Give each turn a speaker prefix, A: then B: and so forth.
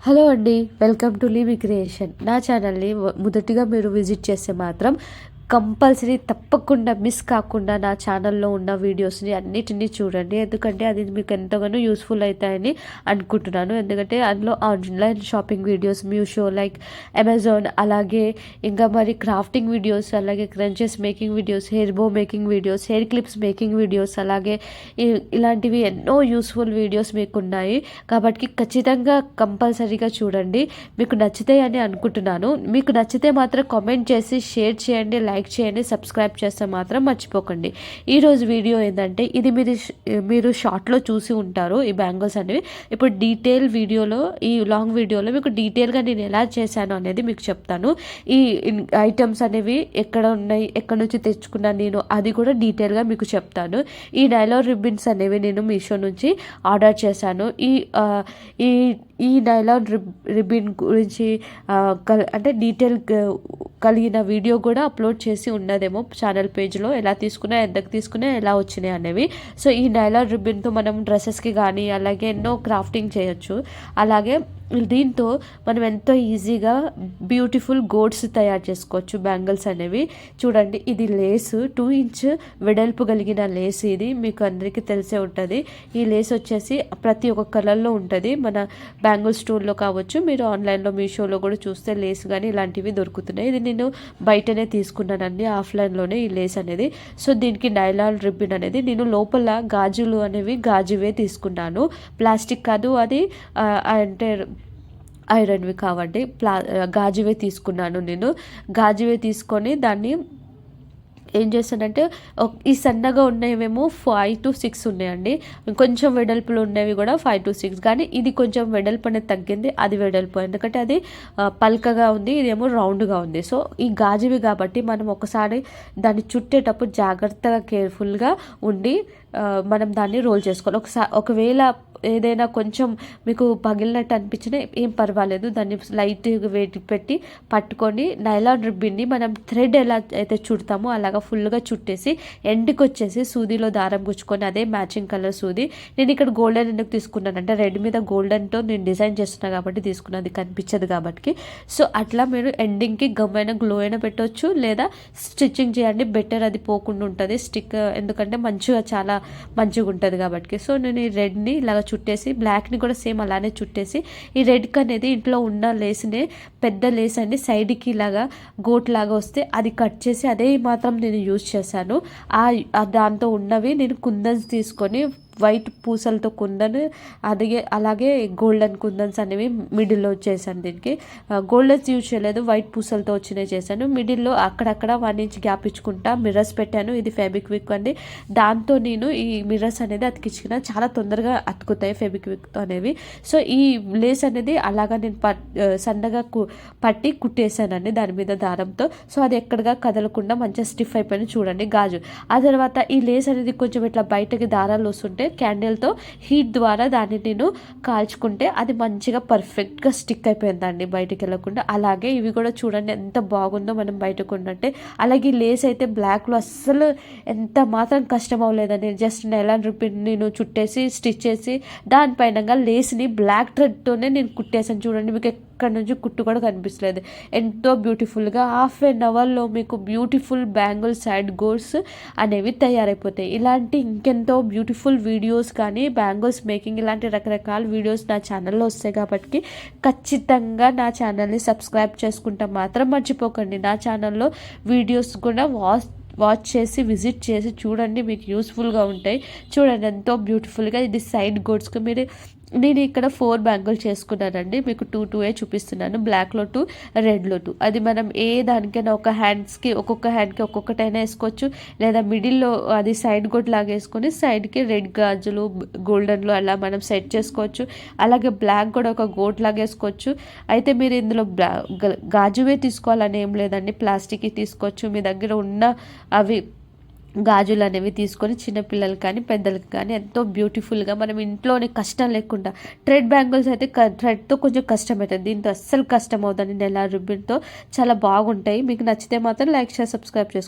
A: Hello అండి. Welcome to Leevi creation. నా ఛానల్ని మొదటిగా మీరు విజిట్ చేస్తే మాత్రం కంపల్సరీ తప్పకుండా మిస్ కాకుండా నా ఛానల్లో ఉన్న వీడియోస్ని అన్నిటినీ చూడండి. ఎందుకంటే అది మీకు ఎంతగానో యూస్ఫుల్ అవుతాయని అనుకుంటున్నాను. ఎందుకంటే అందులో online shopping videos, Meesho, like Amazon, అలాగే ఇంకా మరి క్రాఫ్టింగ్ వీడియోస్, అలాగే క్రంచెస్ మేకింగ్ వీడియోస్, హెయిర్ బో making videos, hair clips making videos, అలాగే ఇలాంటివి ఎన్నో యూస్ఫుల్ వీడియోస్ మీకు ఉన్నాయి. కాబట్టి ఖచ్చితంగా కంపల్సరీగా చూడండి. మీకు నచ్చుతాయని అనుకుంటున్నాను. మీకు నచ్చితే మాత్రం కామెంట్ చేసి షేర్ చేయండి, లైక్ చేయండి, సబ్స్క్రైబ్ చేస్తే మాత్రం మర్చిపోకండి. ఈరోజు వీడియో ఏంటంటే ఇది మీరు షార్ట్లో చూసి ఉంటారు ఈ బ్యాంగిల్స్ అనేవి. ఇప్పుడు డీటెయిల్ వీడియోలో, ఈ లాంగ్ వీడియోలో మీకు డీటెయిల్గా నేను ఎలా చేశాను అనేది మీకు చెప్తాను. ఈ ఐటమ్స్ అనేవి ఎక్కడ ఉన్నాయి, ఎక్కడి నుంచి తెచ్చుకున్నాను నేను, అది కూడా డీటెయిల్గా మీకు చెప్తాను. ఈ నైలాన్ రిబ్బన్స్ అనేవి నేను మీషో నుంచి ఆర్డర్ చేశాను. ఈ ఈ నైలాన్ రిబ్బన్ గురించి అంటే డీటెయిల్ కలిగిన వీడియో కూడా అప్లోడ్ చేసి ఉన్నదేమో ఛానల్ పేజ్లో. ఎలా తీసుకున్నా, ఎంతకు తీసుకున్నా, ఎలా వచ్చినాయి అనేవి. సో ఈ నైలాన్ రిబ్బన్తో మనం డ్రెస్సెస్కి కానీ అలాగే ఎన్నో క్రాఫ్టింగ్ చేయొచ్చు. అలాగే దీంతో మనం ఎంతో ఈజీగా బ్యూటిఫుల్ గోడ్స్ తయారు చేసుకోవచ్చు బ్యాంగిల్స్ అనేవి. చూడండి, ఇది లేస్ 2 ఇంచ్ వెడల్పు కలిగిన లేస్. ఇది మీకు అందరికీ తెలిసే ఉంటుంది. ఈ లేస్ వచ్చేసి ప్రతి ఒక్క కలర్లో ఉంటుంది. మన బ్యాంగిల్ స్టోర్లో కావచ్చు, మీరు ఆన్లైన్లో మీషోలో కూడా చూస్తే లేస్ కానీ ఇలాంటివి దొరుకుతున్నాయి. ఇది నేను బయటనే తీసుకున్నానండి, ఆఫ్లైన్లోనే ఈ లేస్ అనేది. సో దీనికి నైలాన్ రిబ్బన్ అనేది నేను లోపల గాజులు అనేవి గాజువే తీసుకున్నాను, ప్లాస్టిక్ కాదు. అది అంటే ఐరన్వి కావండి, గాజువే తీసుకున్నాను నేను. గాజువే తీసుకొని దాన్ని ఏం చేస్తానంటే, ఈ సన్నగా ఉన్నవేమో 5 to 6 ఉన్నాయండి. కొంచెం వెడల్పులు ఉన్నవి కూడా 5 to 6, కానీ ఇది కొంచెం వెడల్పు అనేది తగ్గింది, అది వెడల్పు. ఎందుకంటే అది పల్కగా ఉంది, ఇదేమో రౌండ్గా ఉంది. సో ఈ గాజువి కాబట్టి మనం ఒకసారి దాన్ని చుట్టేటప్పుడు జాగ్రత్తగా కేర్ఫుల్గా ఉండి మనం దాన్ని రోల్ చేసుకోవాలి. ఒకవేళ ఏదైనా కొంచెం మీకు పగిలినట్టు అనిపించినా ఏం పర్వాలేదు, దాన్ని లైట్గా వేడి పెట్టి పట్టుకొని నైలాన్ రిబ్బన్ని మనం థ్రెడ్ ఎలా అయితే చుడతామో అలాగా ఫుల్గా చుట్టేసి ఎండ్కి వచ్చేసి సూదిలో దారం గుచ్చుకొని, అదే మ్యాచింగ్ కలర్ సూది. నేను ఇక్కడ గోల్డెన్ ఎందుకు తీసుకున్నాను అంటే, రెడ్ మీద గోల్డెన్తో నేను డిజైన్ చేస్తున్నాను కాబట్టి తీసుకున్నాను, అది కనిపించదు కాబట్టి. సో అట్లా మీరు ఎండింగ్కి గమ్ అయినా గ్లో అయినా పెట్టవచ్చు, లేదా స్టిచ్చింగ్ చేయండి, బెటర్, అది పోకుండా ఉంటుంది స్టిక్. ఎందుకంటే మంచిగా, చాలా మంచిగా ఉంటుంది కాబట్టి. సో నేను ఈ రెడ్ని ఇలాగ చుట్టేసి, బ్లాక్ని కూడా సేమ్ అలానే చుట్టేసి, ఈ రెడ్కి అనేది ఇంట్లో ఉన్న లేస్నే, పెద్ద లేస్ అండి, సైడ్కి ఇలాగా గోట్ లాగా వస్తే అది కట్ చేసి అదే మాత్రం నేను యూజ్ చేశాను. దాంతో ఉన్నవి నేను కుందన్స్ తీసుకొని వైట్ పూసలతో కుందన్, అలాగే గోల్డెన్ కుందన్స్ అనేవి మిడిల్లో చేశాను. దీనికి గోల్డెన్స్ యూజ్ చేయలేదు, వైట్ పూసలతో వచ్చినవి చేశాను. మిడిల్లో అక్కడక్కడ 1 ఇంచ్ గ్యాప్ ఇచ్చుకుంటా మిర్రర్స్ పెట్టాను. ఇది ఫెవిక్విక్ అండి, దాంతో నేను ఈ మిర్రర్స్ అనేది అతికించుకున్నా. చాలా తొందరగా అతుకుతాయి ఫెవిక్విక్తో అనేవి. సో ఈ లేస్ అనేది అలాగా నేను సన్నగా పట్టి కుట్టేశానండి దాని మీద దారంతో. సో అది ఎక్కడగా కదలకుండా మంచిగా స్టిఫ్ అయిపోయింది. చూడండి గాజు. ఆ తర్వాత ఈ లేస్ అనేది కొంచెం ఇట్లా బయటకి దారాలు వస్తుంటే క్యాండిల్తో హీట్ ద్వారా దాన్ని నేను కాల్చుకుంటే అది మంచిగా పర్ఫెక్ట్గా స్టిక్ అయిపోయిందండి, బయటకు వెళ్ళకుండా. అలాగే ఇవి కూడా చూడండి ఎంత బాగుందో మనం బయటకు ఉన్నట్టే. అలాగే లేస్ అయితే బ్లాక్లో అస్సలు ఎంత మాత్రం కష్టం అవ్వలేదండి. జస్ట్ నైలాన్ రిబ్బన్ నేను చుట్టేసి స్టిచ్ చేసి దానిపైన లేస్ని బ్లాక్ థ్రెడ్తోనే నేను కుట్టేసాను. చూడండి, మీకు ఇక్కడ నుంచి కుట్టు కూడా కనిపించలేదు. ఎంతో బ్యూటిఫుల్గా ½ అవర్లో మీకు బ్యూటిఫుల్ బ్యాంగిల్ సైడ్ గోర్స్ అనేవి తయారైపోతాయి. ఇలాంటి ఇంకెంతో బ్యూటిఫుల్ వీడియోస్ కానీ బ్యాంగిల్స్ మేకింగ్ ఇలాంటి రకరకాల వీడియోస్ నా ఛానల్లో వస్తాయి కాబట్టి ఖచ్చితంగా నా ఛానల్ని సబ్స్క్రైబ్ చేసుకుంటే మాత్రం మర్చిపోకండి. నా ఛానల్లో వీడియోస్ కూడా వాచ్ చేసి విజిట్ చేసి చూడండి, మీకు యూస్ఫుల్గా ఉంటాయి. చూడండి ఎంతో బ్యూటిఫుల్గా. ఇది సైడ్ గోడ్స్కి నేను ఇక్కడ 4 బ్యాంగిల్ చేసుకున్నానండి. మీకు 2 చూపిస్తున్నాను, బ్లాక్లో 2, రెడ్లో 2. అది మనం ఏ దానికైనా ఒక్కొక్క హ్యాండ్కి ఒక్కొక్కటైనా వేసుకోవచ్చు, లేదా మిడిల్లో అది సైడ్ గోట్ లాగా వేసుకొని సైడ్కి రెడ్ గాజులు గోల్డెన్లో అలా మనం సెట్ చేసుకోవచ్చు. అలాగే బ్లాక్ కూడా ఒక గోట్ లాగా వేసుకోవచ్చు. అయితే మీరు ఇందులో గాజువే తీసుకోవాలని ఏం లేదండి, ప్లాస్టిక్కి తీసుకోవచ్చు. మీ దగ్గర ఉన్న అవి గాజులు అనేవి తీసుకొని చిన్నపిల్లలకి కానీ పెద్దలకి కానీ ఎంతో బ్యూటిఫుల్గా మనం ఇంట్లోనే కష్టం లేకుండా. థ్రెడ్ బ్యాంగిల్స్ అయితే థ్రెడ్తో కొంచెం కష్టం అవుతుంది, దీంతో అస్సలు కష్టం అవుతుంది. నైలాన్ రిబ్బన్తో చాలా బాగుంటాయి. మీకు నచ్చితే మాత్రం లైక్, షేర్, సబ్స్క్రైబ్ చేసుకోండి.